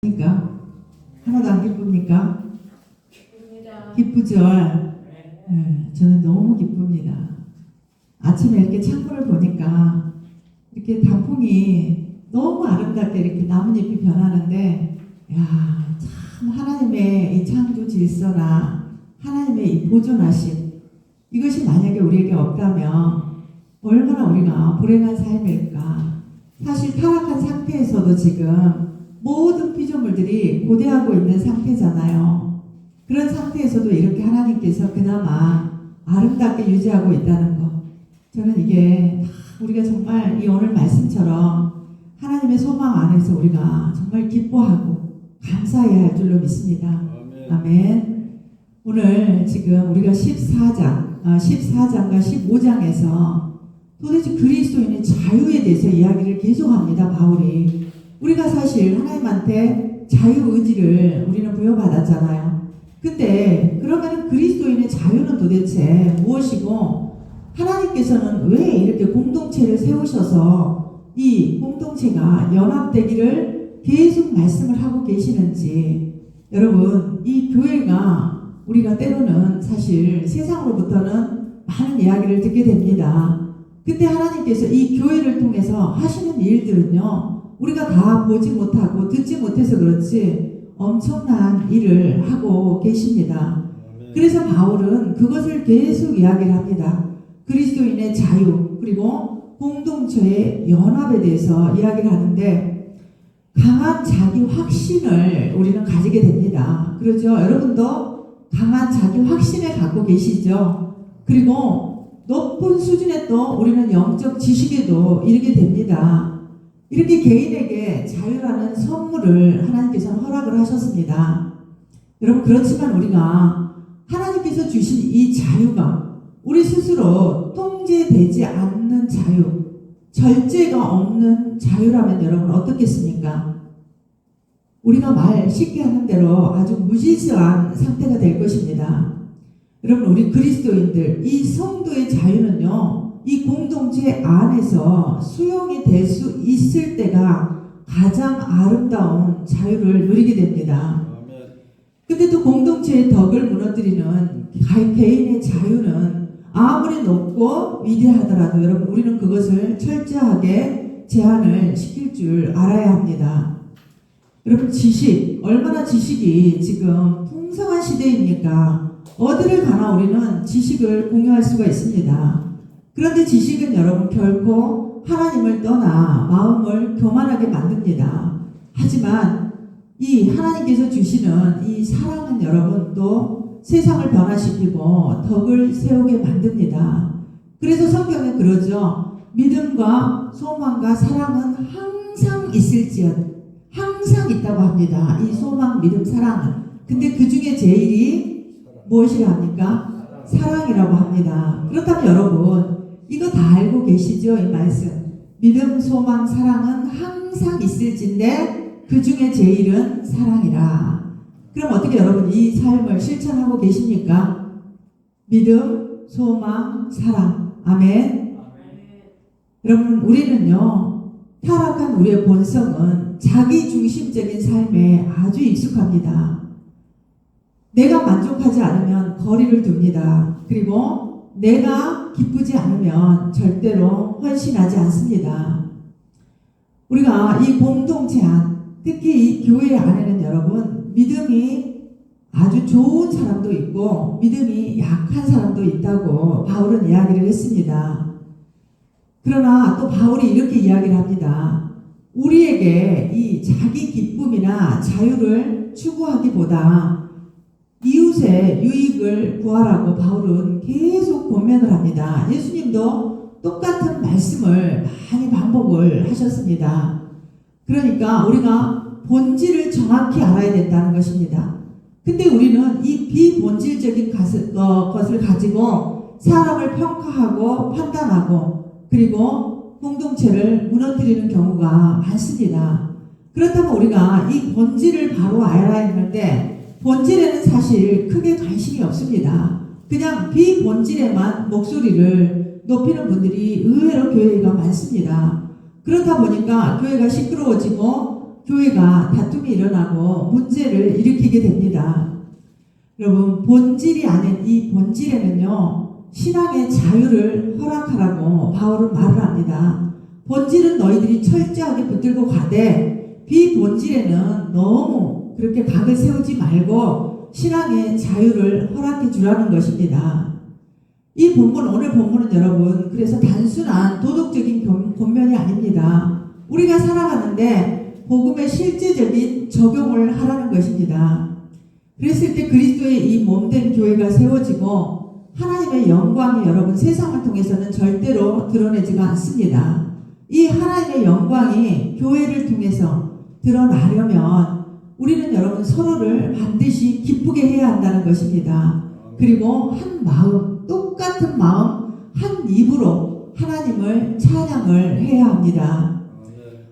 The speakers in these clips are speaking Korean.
기쁩니까? 하나도 안 기쁩니까? 기쁘죠? 네, 저는 너무 기쁩니다. 아침에 이렇게 창문을 보니까 이렇게 단풍이 너무 아름답게 이렇게 나뭇잎이 변하는데, 야, 참 하나님의 이 창조 질서나 하나님의 이 보존하심, 이것이 만약에 우리에게 없다면 얼마나 우리가 불행한 삶일까. 사실 타락한 상태에서도 지금 모든 피조물들이 고대하고 있는 상태잖아요. 그런 상태에서도 이렇게 하나님께서 그나마 아름답게 유지하고 있다는 것, 저는 이게 우리가 정말 이 오늘 말씀처럼 하나님의 소망 안에서 우리가 정말 기뻐하고 감사해야 할 줄로 믿습니다. 아멘. 아멘. 오늘 지금 우리가 14장과 15장에서 도대체 그리스도인의 자유에 대해서 이야기를 계속합니다. 바울이. 우리가 사실 하나님한테 자유의지를 우리는 부여받았잖아요. 근데 그러면 그리스도인의 자유는 도대체 무엇이고, 하나님께서는 왜 이렇게 공동체를 세우셔서 이 공동체가 연합되기를 계속 말씀을 하고 계시는지. 여러분, 이 교회가 우리가 때로는 사실 세상으로부터는 많은 이야기를 듣게 됩니다. 근데 하나님께서 이 교회를 통해서 하시는 일들은요, 우리가 다 보지 못하고 듣지 못해서 그렇지 엄청난 일을 하고 계십니다. 그래서 바울은 그것을 계속 이야기를 합니다. 그리스도인의 자유, 그리고 공동체의 연합에 대해서 이야기를 하는데, 강한 자기 확신을 우리는 가지게 됩니다. 그렇죠? 여러분도 강한 자기 확신을 갖고 계시죠? 그리고 높은 수준에 또 우리는 영적 지식에도 이르게 됩니다. 이렇게 개인에게 자유라는 선물을 하나님께서는 허락을 하셨습니다. 여러분, 그렇지만 우리가 하나님께서 주신 이 자유가 우리 스스로 통제되지 않는 자유, 절제가 없는 자유라면 여러분 어떻겠습니까? 우리가 말 쉽게 하는 대로 아주 무질서한 상태가 될 것입니다. 여러분, 우리 그리스도인들, 이 성도의 자유는요, 이 공동체 안에서 수용이 될 수 있을 때가 가장 아름다운 자유를 누리게 됩니다. 근데 또 공동체의 덕을 무너뜨리는 개인의 자유는 아무리 높고 위대하더라도 여러분, 우리는 그것을 철저하게 제한을 시킬 줄 알아야 합니다. 여러분, 지식, 얼마나 지식이 지금 풍성한 시대입니까? 어디를 가나 우리는 지식을 공유할 수가 있습니다. 그런데 지식은 여러분 결코 하나님을 떠나 마음을 교만하게 만듭니다. 하지만 이 하나님께서 주시는 이 사랑은 여러분 또 세상을 변화시키고 덕을 세우게 만듭니다. 그래서 성경에 그러죠. 믿음과 소망과 사랑은 항상 있을지언, 항상 있다고 합니다. 이 소망, 믿음, 사랑은. 근데 그 중에 제일이 무엇이라 합니까? 사랑이라고 합니다. 그렇다면 여러분, 이거 다 알고 계시죠? 이 말씀. 믿음, 소망, 사랑은 항상 있을진데 그 중에 제일은 사랑이라. 그럼 어떻게 여러분 이 삶을 실천하고 계십니까? 믿음, 소망, 사랑. 아멘. 여러분, 우리는요, 타락한 우리의 본성은 자기 중심적인 삶에 아주 익숙합니다. 내가 만족하지 않으면 거리를 둡니다. 그리고 내가 기쁘지 않으면 절대로 헌신하지 않습니다. 우리가 이 공동체 안, 특히 이 교회 안에는 여러분, 믿음이 아주 좋은 사람도 있고 믿음이 약한 사람도 있다고 바울은 이야기를 했습니다. 그러나 또 바울이 이렇게 이야기를 합니다. 우리에게 이 자기 기쁨이나 자유를 추구하기보다 이웃의 유익을 구하라고 바울은 계속 권면을 합니다. 예수님도 똑같은 말씀을 많이 반복을 하셨습니다. 그러니까 우리가 본질을 정확히 알아야 된다는 것입니다. 근데 우리는 이 비본질적인 것을 가지고 사람을 평가하고 판단하고 그리고 공동체를 무너뜨리는 경우가 많습니다. 그렇다면 우리가 이 본질을 바로 알아야 하는데, 본질에는 사실 크게 관심이 없습니다. 그냥 비본질에만 목소리를 높이는 분들이 의외로 교회가 많습니다. 그렇다 보니까 교회가 시끄러워지고 교회가 다툼이 일어나고 문제를 일으키게 됩니다. 여러분, 본질이 아닌 이 본질에는요, 신앙의 자유를 허락하라고 바울은 말을 합니다. 본질은 너희들이 철저하게 붙들고 가되 비본질에는 너무 그렇게 각을 세우지 말고 신앙의 자유를 허락해 주라는 것입니다. 이 본문, 오늘 본문은 여러분, 그래서 단순한 도덕적인 권면이 아닙니다. 우리가 살아가는데 복음의 실제적인 적용을 하라는 것입니다. 그랬을 때 그리스도의 이 몸된 교회가 세워지고 하나님의 영광이 여러분 세상을 통해서는 절대로 드러내지가 않습니다. 이 하나님의 영광이 교회를 통해서 드러나려면 우리는 여러분 서로를 반드시 기쁘게 해야 한다는 것입니다. 그리고 한 마음, 똑같은 마음, 한 입으로 하나님을 찬양을 해야 합니다.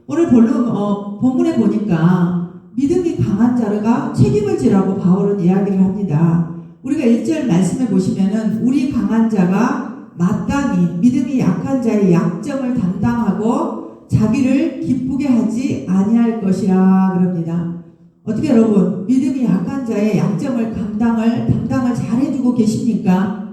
오늘 본문에 보니까 믿음이 강한 자가 책임을 지라고 바울은 이야기를 합니다. 우리가 1절 말씀해 보시면은 우리 강한 자가 마땅히 믿음이 약한 자의 약점을 담당하고 자기를 기쁘게 하지 아니할 것이라 그럽니다. 어떻게 여러분, 믿음이 약한 자의 약점을 담당을 잘 해주고 계십니까?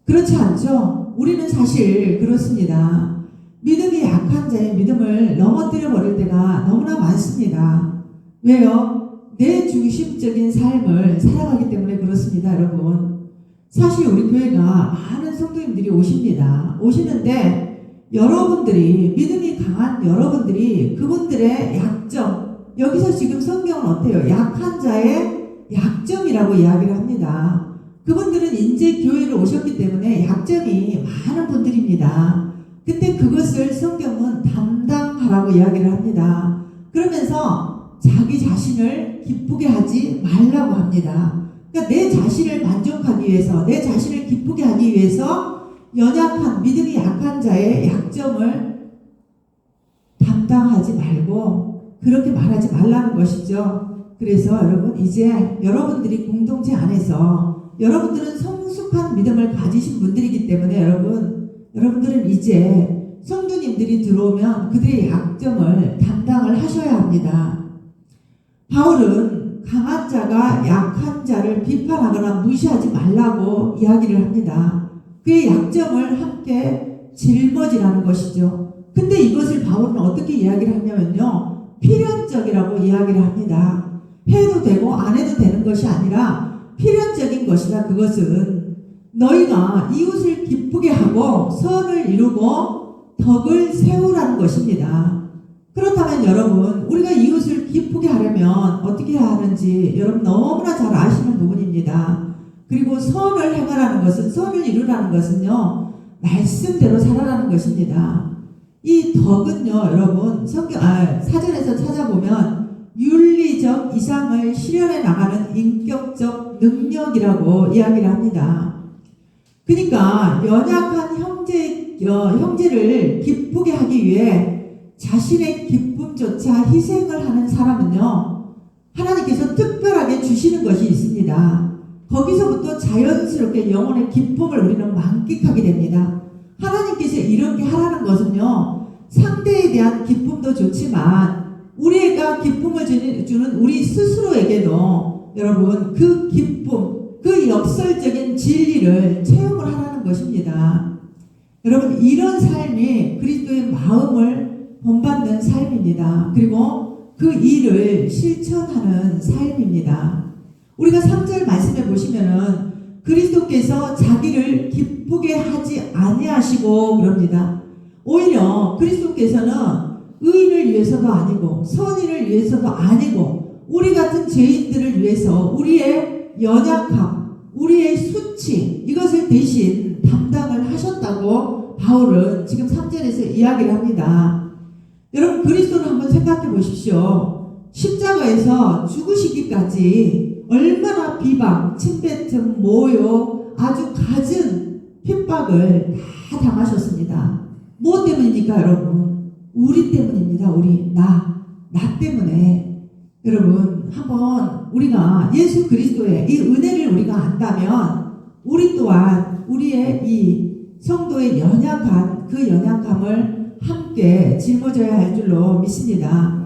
그렇지 않죠? 우리는 사실 그렇습니다. 믿음이 약한 자의 믿음을 넘어뜨려 버릴 때가 너무나 많습니다. 왜요? 내 중심적인 삶을 살아가기 때문에 그렇습니다, 여러분. 사실 우리 교회가 많은 성도님들이 오시는데 여러분들이, 믿음이 강한 여러분들이 그분들의 약점, 여기서 지금 성경은 어때요? 약한 자의 약점이라고 이야기를 합니다. 그분들은 이제 교회를 오셨기 때문에 약점이 많은 분들입니다. 근데 그것을 성경은 담당하라고 이야기를 합니다. 그러면서 자기 자신을 기쁘게 하지 말라고 합니다. 그러니까 내 자신을 만족하기 위해서, 내 자신을 기쁘게 하기 위해서 연약한, 믿음이 약한 자의 약점을 담당하지 말고 그렇게 말하지 말라는 것이죠. 그래서 여러분, 이제 여러분들이 공동체 안에서 여러분들은 성숙한 믿음을 가지신 분들이기 때문에 여러분들은 이제 성도님들이 들어오면 그들의 약점을 담당을 하셔야 합니다. 바울은 강한 자가 약한 자를 비판하거나 무시하지 말라고 이야기를 합니다. 그의 약점을 함께 짊어지라는 것이죠. 근데 이것을 바울은 어떻게 이야기를 하냐면요, 필연적이라고 이야기를 합니다. 해도 되고 안 해도 되는 것이 아니라 필연적인 것이다. 그것은 너희가 이웃을 기쁘게 하고 선을 이루고 덕을 세우라는 것입니다. 그렇다면 여러분, 우리가 이웃을 기쁘게 하려면 어떻게 해야 하는지 여러분 너무나 잘 아시는 부분입니다. 그리고 선을 행하라는 것은, 선을 이루라는 것은요, 말씀대로 살아라는 것입니다. 이 덕은요, 여러분, 사전에서 찾아보면 윤리적 이상을 실현해 나가는 인격적 능력이라고 이야기를 합니다. 그러니까 연약한 형제를 기쁘게 하기 위해 자신의 기쁨조차 희생을 하는 사람은요, 하나님께서 특별하게 주시는 것이 있습니다. 거기서부터 자연스럽게 영혼의 기쁨을 우리는 만끽하게 됩니다. 하나님께서 이렇게 하라는 것은요, 상대에 대한 기쁨도 좋지만 우리가 기쁨을 주는 우리 스스로에게도 여러분 그 기쁨, 그 역설적인 진리를 체험을 하라는 것입니다. 여러분, 이런 삶이 그리스도의 마음을 본받는 삶입니다. 그리고 그 일을 실천하는 삶입니다. 우리가 3절 말씀해 보시면은 그리스도께서 자기를 기쁘게 하지 아니하시고 그럽니다. 오히려 그리스도께서는 의인을 위해서도 아니고 선인을 위해서도 아니고 우리 같은 죄인들을 위해서 우리의 연약함, 우리의 수치, 이것을 대신 담당을 하셨다고 바울은 지금 3절에서 이야기를 합니다. 여러분, 그리스도를 한번 생각해 보십시오. 십자가에서 죽으시기까지 얼마나 비방, 침뱉음, 모욕, 아주 갖은 핍박을 다 당하셨습니다. 무엇 때문입니까, 여러분? 우리 때문입니다. 나 때문에. 여러분, 한번 우리가 예수 그리스도의 이 은혜를 우리가 안다면 우리 또한 우리의 이 성도의 연약한 그 연약함을 함께 짊어져야 할 줄로 믿습니다.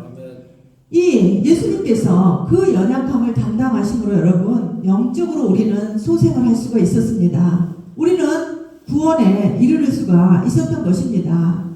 이 예수님께서 그 연약함을 담당하심으로 여러분 영적으로 우리는 소생을 할 수가 있었습니다. 우리는 구원에 이르를 수가 있었던 것입니다.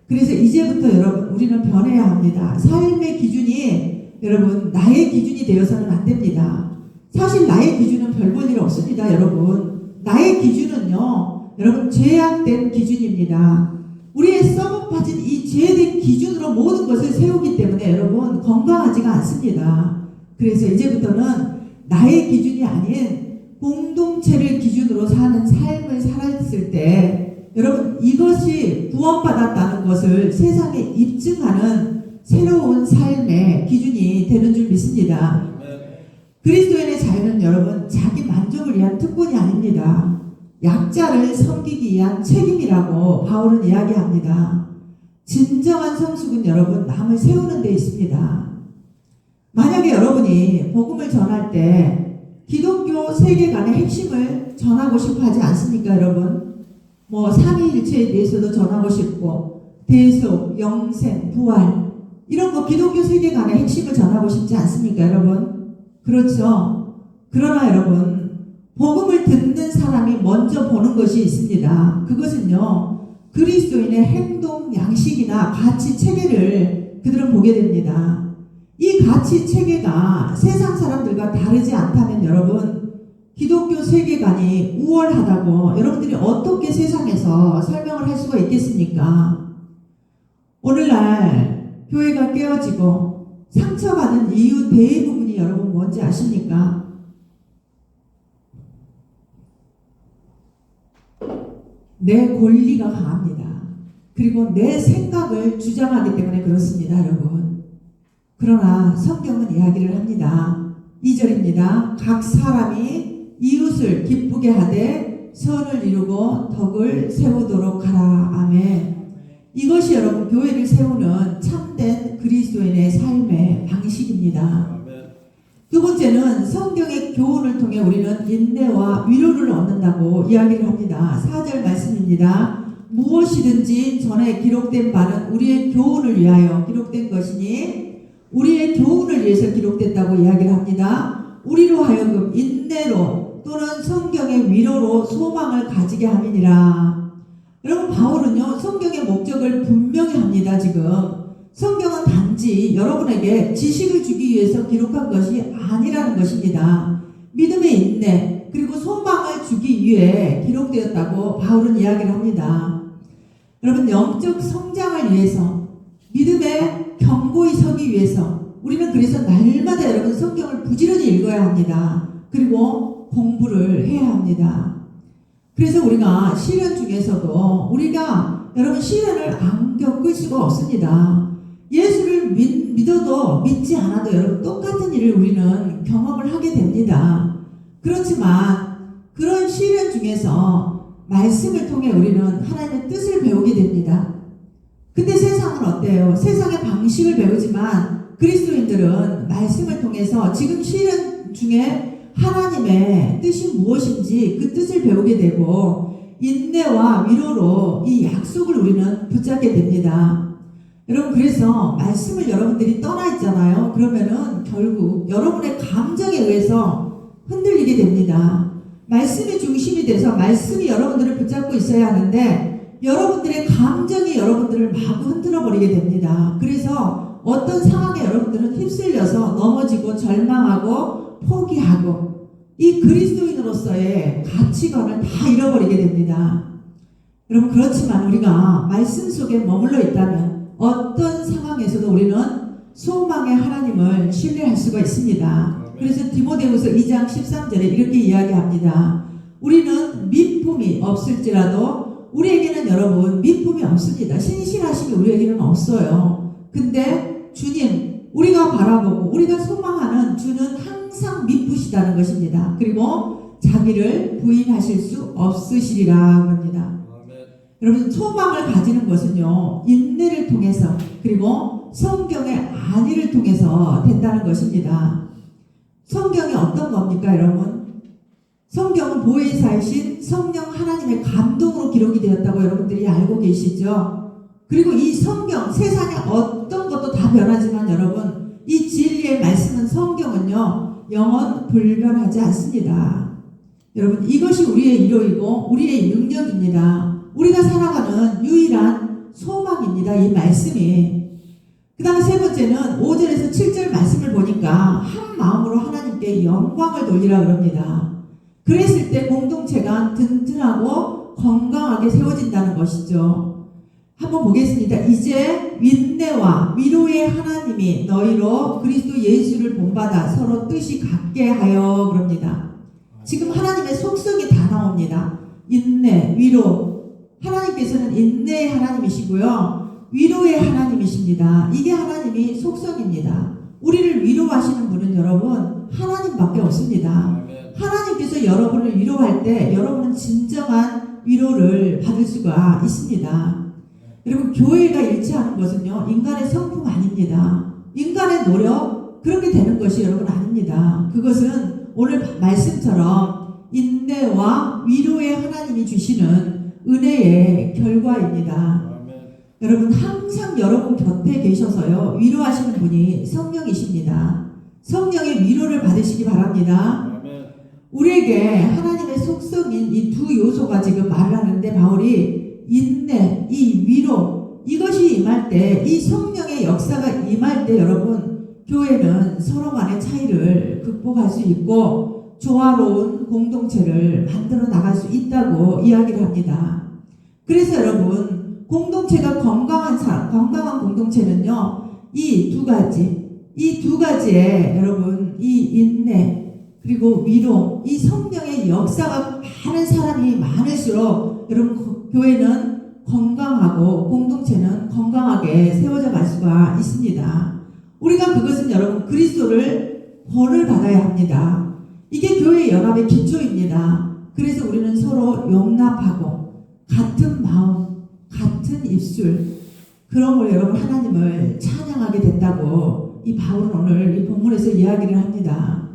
그래서 이제부터 여러분 우리는 변해야 합니다. 삶의 기준이 여러분 나의 기준이 되어서는 안 됩니다. 사실 나의 기준은 별 볼 일 없습니다. 여러분 나의 기준은요 여러분 죄악된 기준입니다. 우리의 썩어 빠진 이 죄된 기준으로 모든 것을 세우기 때문에 여러분 건강하지가 않습니다. 그래서 이제부터는 나의 기준이 아닌 공동체를 기준으로 사는 삶을 살았을 때 여러분 이것이 구원받았다는 것을 세상에 입증하는 새로운 삶의 기준이 되는 줄 믿습니다. 그리스도인의 자유는 여러분 자기 만족을 위한 특권이 아닙니다. 약자를 섬기기 위한 책임이라고 바울은 이야기합니다. 진정한 성숙은 여러분 남을 세우는 데 있습니다. 만약에 여러분이 복음을 전할 때 기독교 세계관의 핵심을 전하고 싶어 하지 않습니까 여러분? 삼위일체에 대해서도 전하고 싶고 대속, 영생, 부활 이런 거 기독교 세계관의 핵심을 전하고 싶지 않습니까 여러분? 그렇죠. 그러나 여러분 복음을 듣는 사람이 먼저 보는 것이 있습니다. 그것은요 그리스도인의 행동 양식이나 가치 체계를 그들은 보게 됩니다. 이 가치 체계가 세상 사람들과 다르지 않다면 여러분 기독교 세계관이 우월하다고 여러분들이 어떻게 세상에서 설명을 할 수가 있겠습니까? 오늘날 교회가 깨어지고 상처받은 이유 대부분이 여러분 뭔지 아십니까? 내 권리가 강합니다. 그리고 내 생각을 주장하기 때문에 그렇습니다, 여러분. 그러나 성경은 이야기를 합니다. 2절입니다. 각 사람이 이웃을 기쁘게 하되 선을 이루고 덕을 세우도록 하라. 아멘. 이것이 여러분 교회를 세우는 참된 그리스도인의 삶의 방식입니다. 두 번째는 성경의 교훈을 통해 우리는 인내와 위로를 얻는다고 이야기를 합니다. 4절 말씀입니다. 무엇이든지 전에 기록된 바는 우리의 교훈을 위하여 기록된 것이니 우리의 교훈을 위해서 기록됐다고 이야기를 합니다. 우리로 하여금 인내로 또는 성경의 위로로 소망을 가지게 함이니라. 여러분 바울은요 성경의 목적을 분명히 합니다. 지금 성경은 단지 여러분에게 지식을 주기 위해서 기록한 것이 아니라는 것입니다. 믿음의 인내 그리고 소망을 주기 위해 기록되었다고 바울은 이야기를 합니다. 여러분 영적 성장을 위해서 믿음에 견고히 서기 위해서 우리는 그래서 날마다 여러분 성경을 부지런히 읽어야 합니다. 그리고 공부를 해야 합니다. 그래서 우리가 시련 중에서도 우리가 여러분 시련을 안 겪을 수가 없습니다. 예수를 믿어도 믿지 않아도 여러분 똑같은 일을 우리는 경험을 하게 됩니다. 그렇지만 그런 시련 중에서 말씀을 통해 우리는 하나님의 뜻을 배우게 됩니다. 근데 세상은 어때요? 세상의 방식을 배우지만 그리스도인들은 말씀을 통해서 지금 시련 중에 하나님의 뜻이 무엇인지 그 뜻을 배우게 되고 인내와 위로로 이 약속을 우리는 붙잡게 됩니다. 여러분 그래서 말씀을 여러분들이 떠나 있잖아요. 그러면은 결국 여러분의 감정에 의해서 흔들리게 됩니다. 말씀이 중심이 돼서 말씀이 여러분들을 붙잡고 있어야 하는데 여러분들의 감정이 여러분들을 마구 흔들어 버리게 됩니다. 그래서 어떤 상황에 여러분들은 휩쓸려서 넘어지고 절망하고 포기하고 이 그리스도인으로서의 가치관을 다 잃어버리게 됩니다. 여러분 그렇지만 우리가 말씀 속에 머물러 있다면 어떤 상황에서도 우리는 소망의 하나님을 신뢰할 수가 있습니다. 그래서 디모데후서 2장 13절에 이렇게 이야기합니다. 우리는 미품이 없을지라도 우리에게는 여러분 미품이 없습니다. 신실하심이 우리에게는 없어요. 근데 주님 우리가 바라보고 우리가 소망하는 주는 항상 미쁘시다는 것입니다. 그리고 자기를 부인하실 수 없으시리라 합니다. 여러분 소망을 가지는 것은요 인내를 통해서 그리고 성경의 안위를 통해서 된다는 것입니다. 성경이 어떤 겁니까 여러분? 성경은 보혜사이신 성령 하나님의 감동으로 기록이 되었다고 여러분들이 알고 계시죠? 그리고 이 성경 세상에 어떤 것도 다 변하지만 여러분 이 진리의 말씀은 성경은요 영원 불변하지 않습니다. 여러분 이것이 우리의 위로이고 우리의 능력입니다. 우리가 살아가는 유일한 소망입니다. 이 말씀이. 그 다음에 세 번째는 5절에서 7절 말씀을 보니까 한 마음으로 하나님께 영광을 돌리라 그럽니다. 그랬을 때 공동체가 든든하고 건강하게 세워진다는 것이죠. 한번 보겠습니다. 이제 윈내와 위로의 하나님이 너희로 그리스도 예수를 본받아 서로 뜻이 같게 하여 그럽니다. 지금 하나님의 속성이 다 나옵니다. 인내, 위로. 하나님께서는 인내의 하나님이시고요. 위로의 하나님이십니다. 이게 하나님이 속성입니다. 우리를 위로하시는 분은 여러분 하나님밖에 없습니다. 하나님께서 여러분을 위로할 때 여러분은 진정한 위로를 받을 수가 있습니다. 여러분 교회가 일치하는 것은요 인간의 성품 아닙니다. 인간의 노력 그렇게 되는 것이 여러분 아닙니다. 그것은 오늘 말씀처럼 인내와 위로의 하나님이 주시는 은혜의 결과입니다. 여러분 항상 여러분 곁에 계셔서요 위로하시는 분이 성령이십니다. 성령의 위로를 받으시기 바랍니다. 우리에게 하나님의 속성인 이 두 요소가 지금 말을 하는데 바울이 인내, 이 위로 이것이 임할 때 이 성령의 역사가 임할 때 여러분 교회는 서로 간의 차이를 극복할 수 있고 조화로운 공동체를 만들어 나갈 수 있다고 이야기를 합니다. 그래서 여러분 공동체가 건강한 공동체는요 이 두 가지에 여러분 이 인내 그리고 위로 이 성령의 역사가 많은 사람이 많을수록 여러분 교회는 건강하고 공동체는 건강하게 세워져 갈 수가 있습니다. 우리가 그것은 여러분 그리스도를 벌을 받아야 합니다. 이게 교회의 연합의 기초입니다. 그래서 우리는 서로 용납하고 같은 마음, 같은 입술 그런 걸 여러분 하나님을 찬양하게 된다고 이 바울은 오늘 이 본문에서 이야기를 합니다.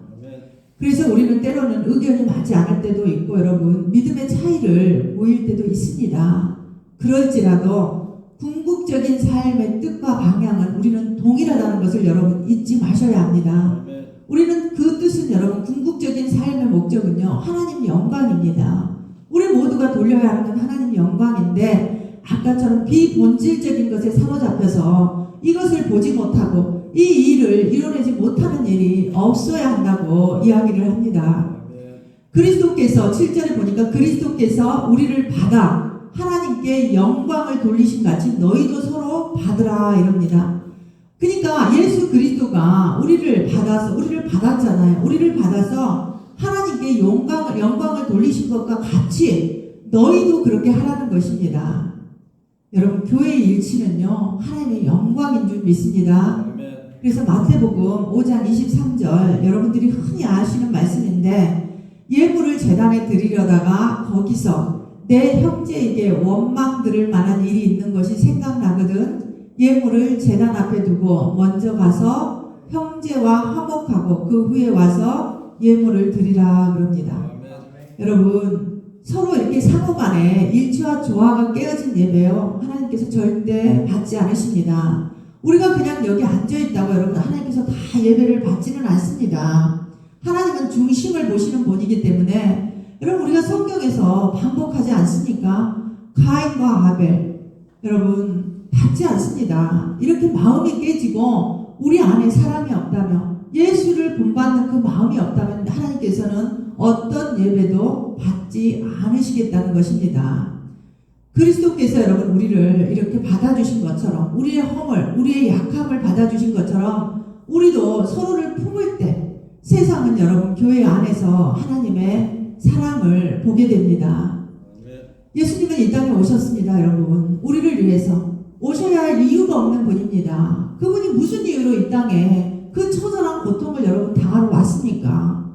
그래서 우리는 때로는 의견이 맞지 않을 때도 있고 여러분 믿음의 차이를 보일 때도 있습니다. 그럴지라도 궁극적인 삶의 뜻과 방향은 우리는 동일하다는 것을 여러분 잊지 마셔야 합니다. 우리는 그 뜻은 여러분 궁극적인 삶의 목적은요 하나님 영광입니다. 우리 모두가 돌려야 하는 건 하나님 영광인데 아까처럼 비본질적인 것에 사로잡혀서 이것을 보지 못하고 이 일을 이뤄내지 못하는 일이 없어야 한다고 이야기를 합니다. 그리스도께서 7절에 보니까 그리스도께서 우리를 받아 하나님께 영광을 돌리신 같이 너희도 서로 받으라 이럽니다. 그러니까 예수 그리스도가 우리를 받았잖아요. 우리를 받아서 하나님께 영광을 돌리신 것과 같이 너희도 그렇게 하라는 것입니다. 여러분 교회의 일치는요 하나님의 영광인 줄 믿습니다. 그래서 마태복음 5장 23절 여러분들이 흔히 아시는 말씀인데 예물을 제단에 드리려다가 거기서 내 형제에게 원망 들을 만한 일이 있는 것이 생각나거든 예물을 제단 앞에 두고 먼저 가서 형제와 화목하고 그 후에 와서 예물을 드리라 그럽니다. 여러분 서로 이렇게 상호간에 일치와 조화가 깨어진 예배요 하나님께서 절대 받지 않으십니다. 우리가 그냥 여기 앉아있다고 여러분 하나님께서 다 예배를 받지는 않습니다. 하나님은 중심을 보시는 분이기 때문에 여러분 우리가 성경에서 반복하지 않습니까? 가인과 아벨 여러분 받지 않습니다. 이렇게 마음이 깨지고 우리 안에 사랑이 없다면 예수를 본받는 그 마음이 없다면 하나님께서는 어떤 예배도 받지 않으시겠다는 것입니다. 그리스도께서 여러분 우리를 이렇게 받아주신 것처럼 우리의 허물, 우리의 약함을 받아주신 것처럼 우리도 서로를 품을 때 세상은 여러분 교회 안에서 하나님의 사랑을 보게 됩니다. 예수님은 이 땅에 오셨습니다. 여러분 우리를 위해서 오셔야 할 이유가 없는 분입니다. 그분이 무슨 이유로 이 땅에 그 처절한 고통을 여러분 당하러 왔습니까?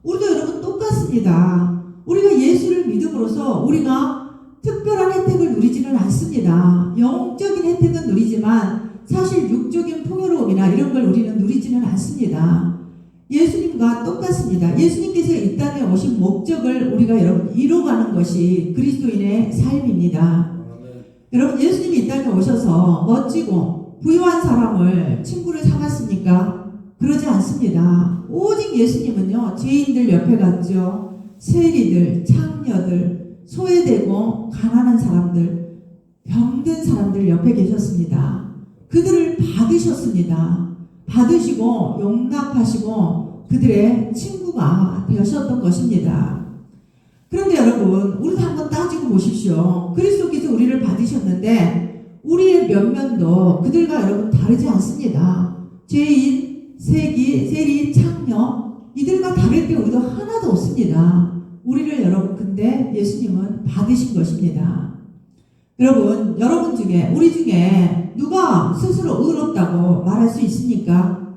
우리도 여러분 똑같습니다. 우리가 예수를 믿음으로써 우리가 특별한 혜택을 누리지는 않습니다. 영적인 혜택은 누리지만 사실 육적인 풍요로움이나 이런 걸 우리는 누리지는 않습니다. 예수님과 똑같습니다. 예수님께서 이 땅에 오신 목적을 우리가 여러분 이뤄가는 것이 그리스도인의 삶입니다. 여러분 예수님이 이 땅에 오셔서 멋지고 부유한 사람을 친구를 삼았습니까? 그러지 않습니다. 오직 예수님은요, 죄인들 옆에 갔죠. 세리들, 창녀들, 소외되고 가난한 사람들, 병든 사람들 옆에 계셨습니다. 그들을 받으셨습니다. 받으시고 용납하시고 그들의 친구가 되셨던 것입니다. 그런데 여러분, 우리도 한번 따지고 보십시오. 그리스도께서 우리를 받으셨는데 우리의 면면도 그들과 여러분 다르지 않습니다. 죄인, 세리, 창녀 이들과 다를 게 우리도 하나도 없습니다. 우리를 여러분 근데 예수님은 받으신 것입니다. 여러분 중에 우리 중에 누가 스스로 의롭다고 말할 수 있습니까?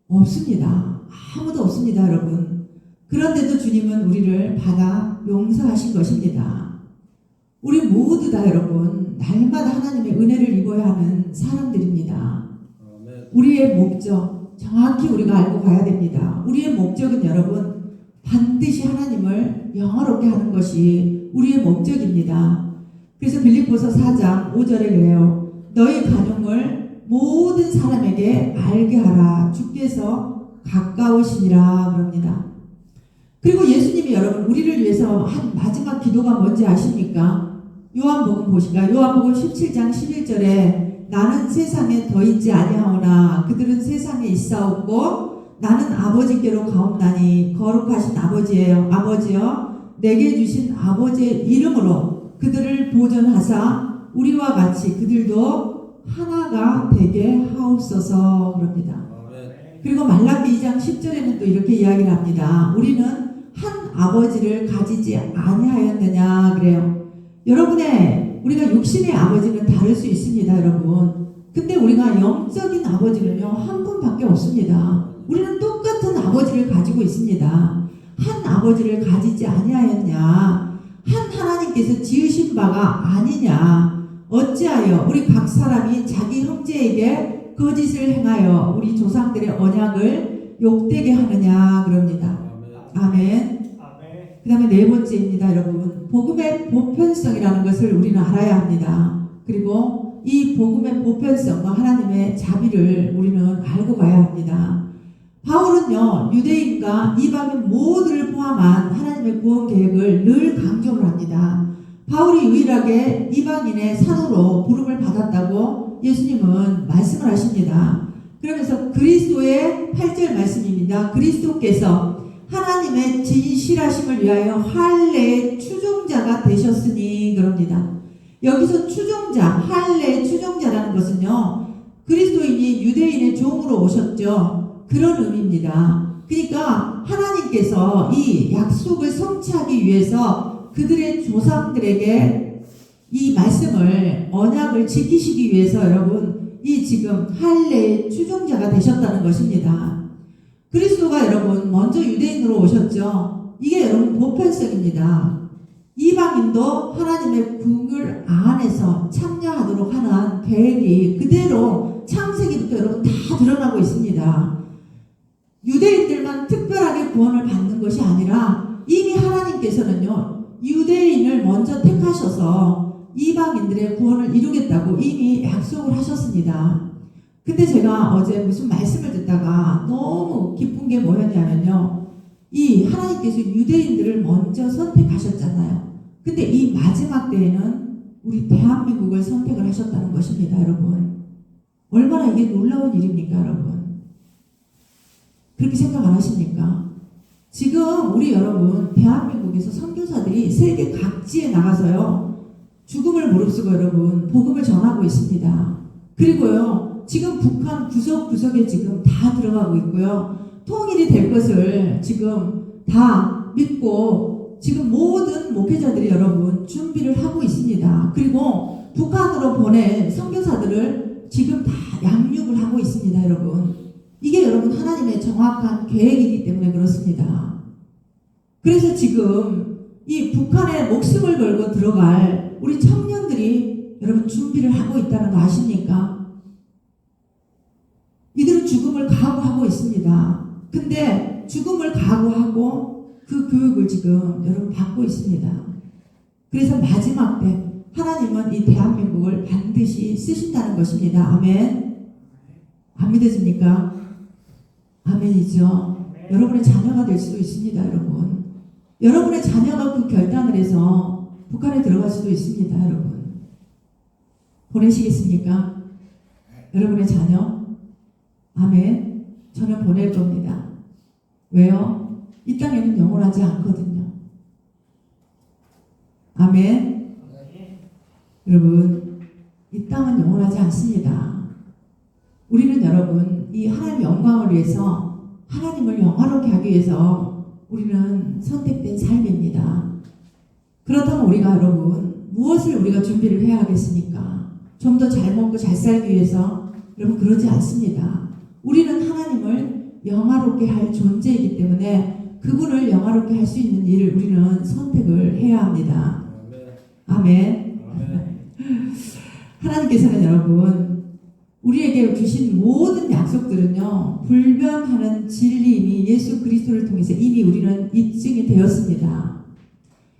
없습니다. 아무도 없습니다, 여러분. 그런데도 주님은 우리를 받아 용서하신 것입니다. 우리 모두 다 여러분 날마다 하나님의 은혜를 입어야 하는 사람들입니다. 우리의 목적 정확히 우리가 알고 가야 됩니다. 우리의 목적은 여러분 반드시 하나님을 영화롭게 하는 것이 우리의 목적입니다. 그래서 빌립보서 4장 5절에 그래요. 너희 간용을 모든 사람에게 알게 하라. 주께서 가까우시니라 그럽니다. 그리고 예수님이 여러분 우리를 위해서 한 마지막 기도가 뭔지 아십니까? 요한복음 보실까요? 요한복음 17장 11절에 나는 세상에 더 있지 아니하오나 그들은 세상에 있사옵고 나는 아버지께로 가옵나니 거룩하신 아버지여 내게 주신 아버지의 이름으로 그들을 보존하사 우리와 같이 그들도 하나가 되게 하옵소서 그럽니다. 그리고 말라기 2장 10절에는 또 이렇게 이야기를 합니다. 우리는 한 아버지를 가지지 아니하였느냐 그래요. 우리가 육신의 아버지는 다를 수 있습니다, 여러분. 근데 우리가 영적인 아버지는요, 한 분밖에 없습니다. 우리는 똑같은 아버지를 가지고 있습니다. 한 아버지를 가지지 아니하였냐? 한 하나님께서 지으신 바가 아니냐? 어찌하여 우리 각 사람이 자기 형제에게 거짓을 행하여 우리 조상들의 언약을 욕되게 하느냐? 그럽니다. 아멘. 그 다음에 네 번째입니다, 여러분. 복음의 보편성이라는 것을 우리는 알아야 합니다. 그리고 이 복음의 보편성과 하나님의 자비를 우리는 알고 가야 합니다. 바울은요, 유대인과 이방인 모두를 포함한 하나님의 구원 계획을 늘 강조를 합니다. 바울이 유일하게 이방인의 사도로 부름을 받았다고 예수님은 말씀을 하십니다. 그러면서 그리스도의 8절 말씀입니다. 그리스도께서 하나님의 진실하심을 위하여 할례의 추종자가 되셨으니 그럽니다. 여기서 할례의 추종자라는 것은요, 그리스도인이 유대인의 종으로 오셨죠. 그런 의미입니다. 그러니까 하나님께서 이 약속을 성취하기 위해서 그들의 조상들에게 이 말씀을 언약을 지키시기 위해서 여러분 이 지금 할례의 추종자가 되셨다는 것입니다. 그리스도가 여러분 먼저 유대인으로 오셨죠. 이게 여러분 보편성입니다. 이방인도 하나님의 궁을 안에서 참여하도록 하는 계획이 그대로 창세기부터 여러분 다 드러나고 있습니다. 유대인들만 특별하게 구원을 받는 것이 아니라 이미 하나님께서는요, 유대인을 먼저 택하셔서 이방인들의 구원을 이루겠다고 이미 약속을 하셨습니다. 근데 제가 어제 무슨 말씀을 듣다가 너무 기쁜 게 뭐였냐면요, 이 하나님께서 유대인들을 먼저 선택하셨잖아요. 근데 이 마지막 때에는 우리 대한민국을 선택을 하셨다는 것입니다, 여러분. 얼마나 이게 놀라운 일입니까, 여러분? 그렇게 생각 안 하십니까? 지금 우리 여러분 대한민국에서 선교사들이 세계 각지에 나가서요, 죽음을 무릅쓰고 여러분 복음을 전하고 있습니다. 그리고요, 지금 북한 구석구석에 지금 다 들어가고 있고요, 통일이 될 것을 지금 다 믿고 지금 모든 목회자들이 여러분 준비를 하고 있습니다. 그리고 북한으로 보낸 선교사들을 지금 다 양육을 하고 있습니다, 여러분. 이게 여러분 하나님의 정확한 계획이기 때문에 그렇습니다. 그래서 지금 이 북한에 목숨을 걸고 들어갈 우리 청년들이 여러분 준비를 하고 있다는 거 아십니까? 이들은 죽음을 각오하고 있습니다. 근데 죽음을 각오하고 그 교육을 지금 여러분 받고 있습니다. 그래서 마지막 때 하나님은 이 대한민국을 반드시 쓰신다는 것입니다. 아멘. 안 믿어집니까? 아멘이죠. 여러분의 자녀가 될 수도 있습니다, 여러분. 여러분의 자녀가 그 결단을 해서 북한에 들어갈 수도 있습니다, 여러분. 보내시겠습니까? 여러분의 자녀? 아멘. 저는 보낼 겁니다. 왜요? 이 땅에는 영원하지 않거든요. 아멘. 여러분, 이 땅은 영원하지 않습니다. 우리는 여러분, 이 하나님의 영광을 위해서, 하나님을 영화롭게 하기 위해서 우리는 선택된 삶입니다. 그렇다면 우리가 여러분, 무엇을 우리가 준비를 해야 하겠습니까? 좀 더 잘 먹고 잘 살기 위해서? 여러분, 그러지 않습니다. 우리는 하나님을 영화롭게 할 존재이기 때문에 그분을 영화롭게 할 수 있는 일을 우리는 선택을 해야 합니다. 아멘. 하나님께서는 여러분, 우리에게 주신 모든 약속들은요, 불변하는 진리임이 예수 그리스도를 통해서 이미 우리는 입증이 되었습니다.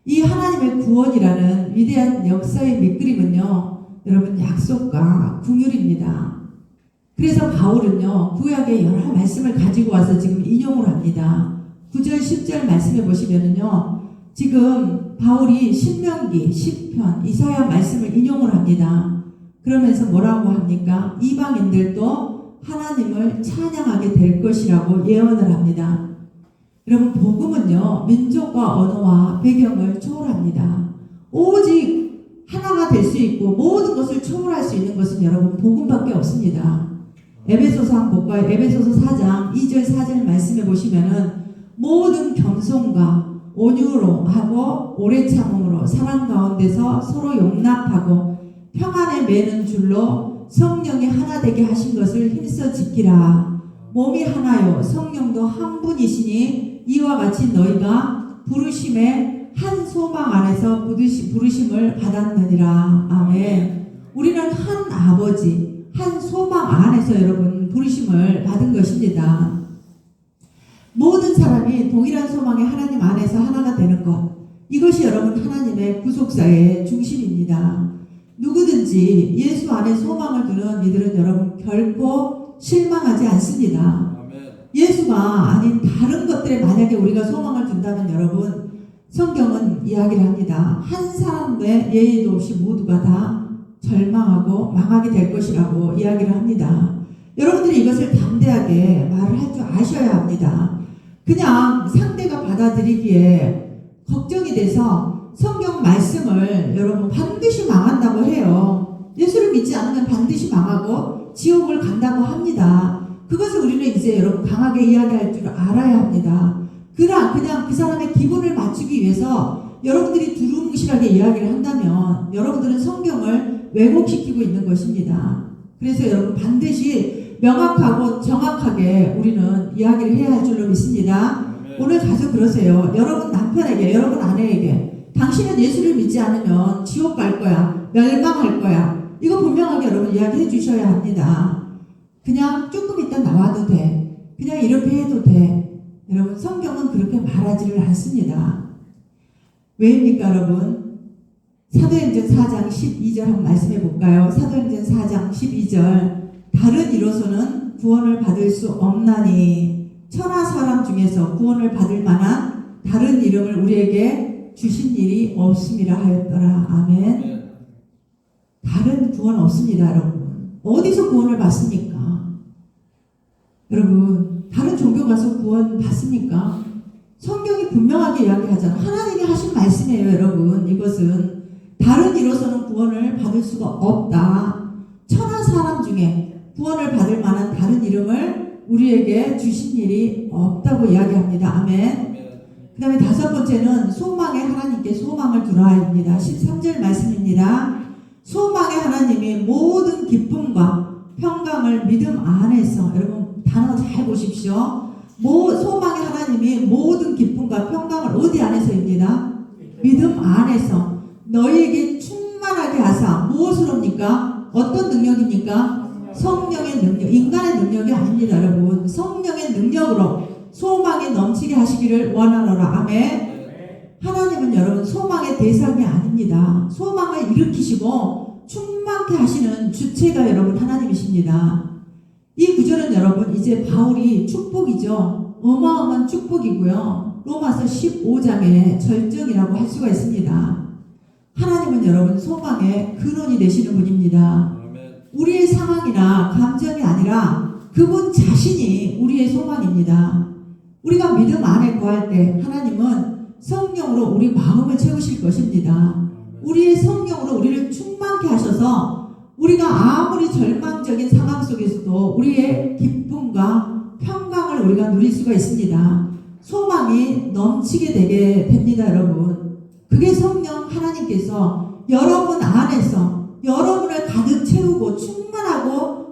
이 하나님의 구원이라는 위대한 역사의 밑그림은요, 여러분, 약속과 긍휼입니다. 그래서 바울은요, 구약의 여러 말씀을 가지고 와서 지금 인용을 합니다. 9절, 10절 말씀해 보시면은요, 지금 바울이 신명기, 시편, 이사야 말씀을 인용을 합니다. 그러면서 뭐라고 합니까? 이방인들도 하나님을 찬양하게 될 것이라고 예언을 합니다. 여러분, 복음은요, 민족과 언어와 배경을 초월합니다. 오직 하나가 될 수 있고 모든 것을 초월할 수 있는 것은 여러분, 복음밖에 없습니다. 에베소서 한번 볼까요? 에베소서 4장 2절 4절 말씀해 보시면은 모든 겸손과 온유로 하고 오래 참음으로 사랑 가운데서 서로 용납하고 평안에 매는 줄로 성령이 하나 되게 하신 것을 힘써 지키라. 몸이 하나요 성령도 한 분이시니 이와 같이 너희가 부르심의 한 소망 안에서 부르심을 받았느니라. 아멘. 우리는 한 아버지, 한 소망 안에서 여러분 부르심을 받은 것입니다. 모든 사람이 동일한 소망의 하나님 안에서 하나가 되는 것, 이것이 여러분 하나님의 구속사의 중심입니다. 누구든지 예수 안에 소망을 두는 이들은 여러분 결코 실망하지 않습니다. 예수가 아닌 다른 것들에 만약에 우리가 소망을 둔다면 여러분, 성경은 이야기를 합니다. 한 사람의 예의도 없이 모두가 다 절망하고 망하게 될 것이라고 이야기를 합니다. 여러분들이 이것을 담대하게 말을 할 줄 아셔야 합니다. 그냥 상대가 받아들이기에 걱정이 돼서 성경 말씀을 여러분 반드시 망한다고 해요. 예수를 믿지 않으면 반드시 망하고 지옥을 간다고 합니다. 그것을 우리는 이제 여러분 강하게 이야기할 줄 알아야 합니다. 그냥 그 사람의 기분을 맞추기 위해서 여러분들이 두루뭉실하게 이야기를 한다면 여러분들은 성경을 왜곡시키고 있는 것입니다. 그래서 여러분 반드시 명확하고 정확하게 우리는 이야기를 해야 할 줄로 믿습니다. 오늘 가서 그러세요. 여러분 남편에게, 여러분 아내에게 당신은 예수를 믿지 않으면 지옥 갈 거야, 멸망할 거야, 이거 분명하게 여러분 이야기해 주셔야 합니다. 그냥 조금 있다 나와도 돼, 그냥 이렇게 해도 돼. 여러분 성경은 그렇게 말하지를 않습니다. 왜입니까 여러분? 사도행전 4장 12절 한번 말씀해 볼까요? 사도행전 4장 12절, 다른 이로서는 구원을 받을 수 없나니 천하 사람 중에서 구원을 받을 만한 다른 이름을 우리에게 주신 일이 없음이라 하였더라. 아멘. 다른 구원 없습니다 여러분. 어디서 구원을 받습니까? 여러분 다른 종교 가서 구원 받습니까? 성경이 분명하게 이야기하잖아요. 하나님이 하신 말씀이에요 여러분. 이것은 다른 이로서는 구원을 받을 수가 없다. 천하 사람 중에 구원을 받을 만한 다른 이름을 우리에게 주신 일이 없다고 이야기합니다. 아멘. 그 다음에 다섯 번째는 소망의 하나님께 소망을 두라입니다. 13절 말씀입니다. 소망의 하나님이 모든 기쁨과 평강을 믿음 안에서, 여러분 단어 잘 보십시오. 소망의 하나님이 모든 기쁨과 평강을 어디 안에서입니다? 믿음 안에서 너희에게 충만하게 하사. 무엇으로입니까? 어떤 능력입니까? 성령의 능력, 인간의 능력이 아닙니다 여러분. 성령의 능력으로 소망에 넘치게 하시기를 원하노라. 아멘. 하나님은 여러분 소망의 대상이 아닙니다. 소망을 일으키시고 충만케 하시는 주체가 여러분 하나님이십니다. 이 구절은 여러분 이제 바울이 축복이죠. 어마어마한 축복이고요. 로마서 15장의 절정이라고 할 수가 있습니다. 하나님은 여러분 소망의 근원이 되시는 분입니다. 우리의 상황이나 감정이 아니라 그분 자신이 우리의 소망입니다. 우리가 믿음 안에 거할 때 하나님은 성령으로 우리 마음을 채우실 것입니다. 우리의 성령으로 우리를 충만케 하셔서 우리가 아무리 절망적인 상황 속에서도 우리의 기쁨과 평강을 우리가 누릴 수가 있습니다. 소망이 넘치게 되게 됩니다, 여러분. 그게 성령 하나님께서 여러분 안에서 여러분을 가득 채우고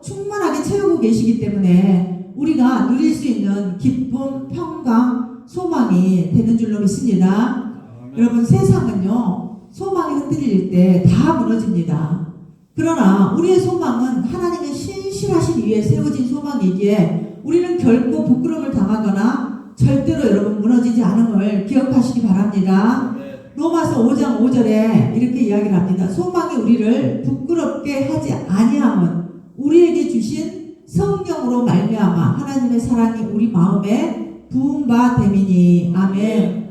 충만하게 채우고 계시기 때문에 우리가 누릴 수 있는 기쁨, 평강, 소망이 되는 줄로 믿습니다. 여러분, 세상은요 소망이 흔들릴 때 다 무너집니다. 그러나 우리의 소망은 하나님의 신실하신 위에 세워진 소망이기에 우리는 결코 부끄러움을 당하거나 절대로 여러분 무너지지 않음을 기억하시기 바랍니다. 로마서 5장 5절에 이렇게 이야기를 합니다. 소망이 우리를 부끄럽게 하지 아니함은 우리에게 주신 성령으로 말미암아 하나님의 사랑이 우리 마음에 부은 바 됨이니. 아멘.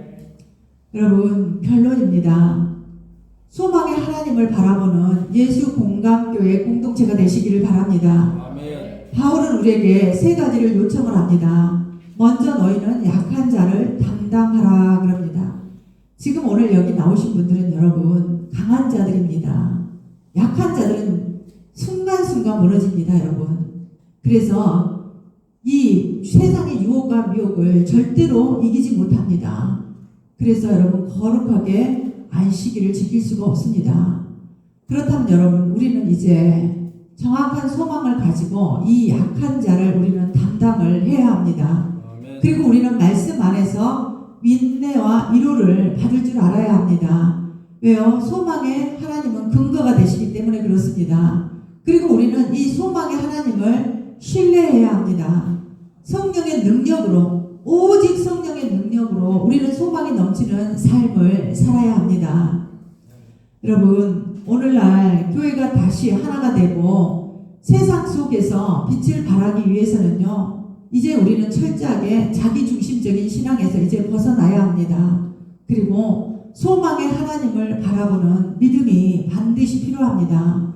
여러분, 결론입니다. 소망의 하나님을 바라보는 예수 공감교회 공동체가 되시기를 바랍니다. 아멘. 바울은 우리에게 세 가지를 요청을 합니다. 먼저 너희는 약한 자를 담당하라 그럽니다. 지금 오늘 여기 나오신 분들은 여러분 강한 자들입니다. 약한 자들은 순간순간 무너집니다, 여러분. 그래서 이 세상의 유혹과 미혹을 절대로 이기지 못합니다. 그래서 여러분 거룩하게 안식일을 지킬 수가 없습니다. 그렇다면 여러분 우리는 이제 정확한 소망을 가지고 이 약한 자를 우리는 담당을 해야 합니다. 그리고 우리는 말씀 안에서 인내와 위로를 받을 줄 알아야 합니다. 왜요? 소망의 하나님은 근거가 되시기 때문에 그렇습니다. 그리고 우리는 이 소망의 하나님을 신뢰해야 합니다. 성령의 능력으로, 오직 성령의 능력으로 우리는 소망이 넘치는 삶을 살아야 합니다. 여러분, 오늘날 교회가 다시 하나가 되고 세상 속에서 빛을 발하기 위해서는요, 이제 우리는 철저하게 자기중심적인 신앙에서 이제 벗어나야 합니다. 그리고 소망의 하나님을 바라보는 믿음이 반드시 필요합니다.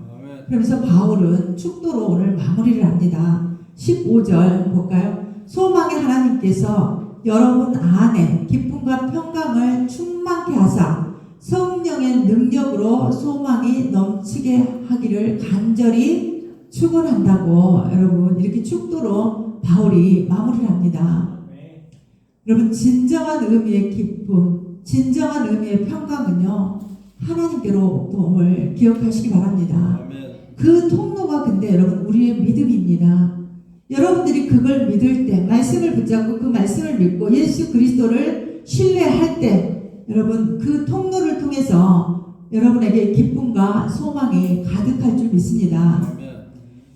그러면서 바울은 축도로 오늘 마무리를 합니다. 15절 볼까요? 소망의 하나님께서 여러분 안에 기쁨과 평강을 충만케 하사 성령의 능력으로 소망이 넘치게 하기를 간절히 축원한다고 여러분 이렇게 축도로 바울이 마무리를 합니다. 여러분 진정한 의미의 기쁨, 진정한 의미의 평강은요 하나님께로부터 기억하시기 바랍니다. 그 통로가 근데 여러분 우리의 믿음입니다. 여러분들이 그걸 믿을 때, 말씀을 붙잡고 그 말씀을 믿고 예수 그리스도를 신뢰할 때 여러분 그 통로를 통해서 여러분에게 기쁨과 소망이 가득할 줄 믿습니다.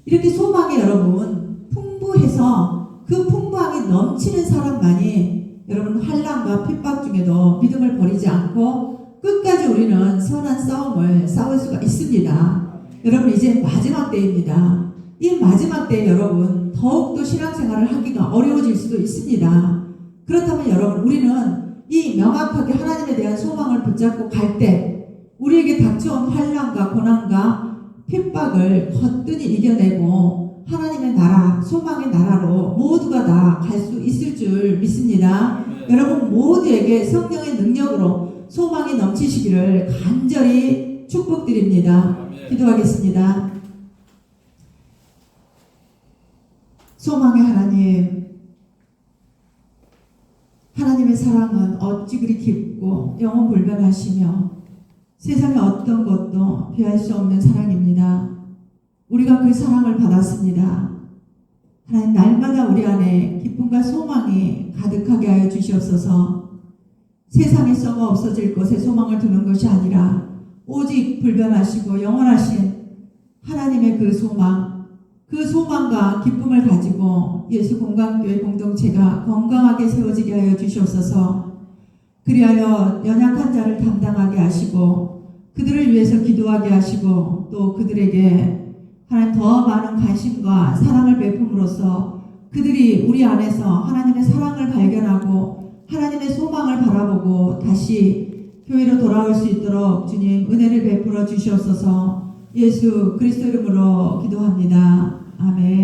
이렇게 소망이 여러분 풍부해서 그 풍부함이 넘치는 사람만이 여러분 환난과 핍박 중에도 믿음을 버리지 않고 끝까지 우리는 선한 싸움을 싸울 수가 있습니다. 여러분 이제 마지막 때입니다. 이 마지막 때에 여러분 더욱더 신앙생활을 하기가 어려워질 수도 있습니다. 그렇다면 여러분 우리는 이 명확하게 하나님에 대한 소망을 붙잡고 갈 때 우리에게 닥쳐온 환난과 고난과 핍박을 거뜬히 이겨내고 하나님의 나라, 소망의 나라로 모두가 다 갈 수 있을 줄 믿습니다. 여러분 모두에게 성령의 능력으로 소망이 넘치시기를 간절히 축복드립니다. 기도하겠습니다. 소망의 하나님, 하나님의 사랑은 어찌 그리 깊고 영원불변하시며 세상의 어떤 것도 비할 수 없는 사랑입니다. 우리가 그 사랑을 받았습니다. 하나님 날마다 우리 안에 기쁨과 소망이 가득하게 하여 주시옵소서. 세상에 썩어 없어질 것에 소망을 두는 것이 아니라 오직 불변하시고 영원하신 하나님의 그 소망, 그 소망과 기쁨을 가지고 예수 공감교회 공동체가 건강하게 세워지게 하여 주시옵소서. 그리하여 연약한 자를 담당하게 하시고 그들을 위해서 기도하게 하시고 또 그들에게 하나님 더 많은 관심과 사랑을 베품으로써 그들이 우리 안에서 하나님의 사랑을 발견하고 하나님의 소망을 바라보고 다시 교회로 돌아올 수 있도록 주님 은혜를 베풀어 주시옵소서. 예수 그리스도 이름으로 기도합니다. 아멘.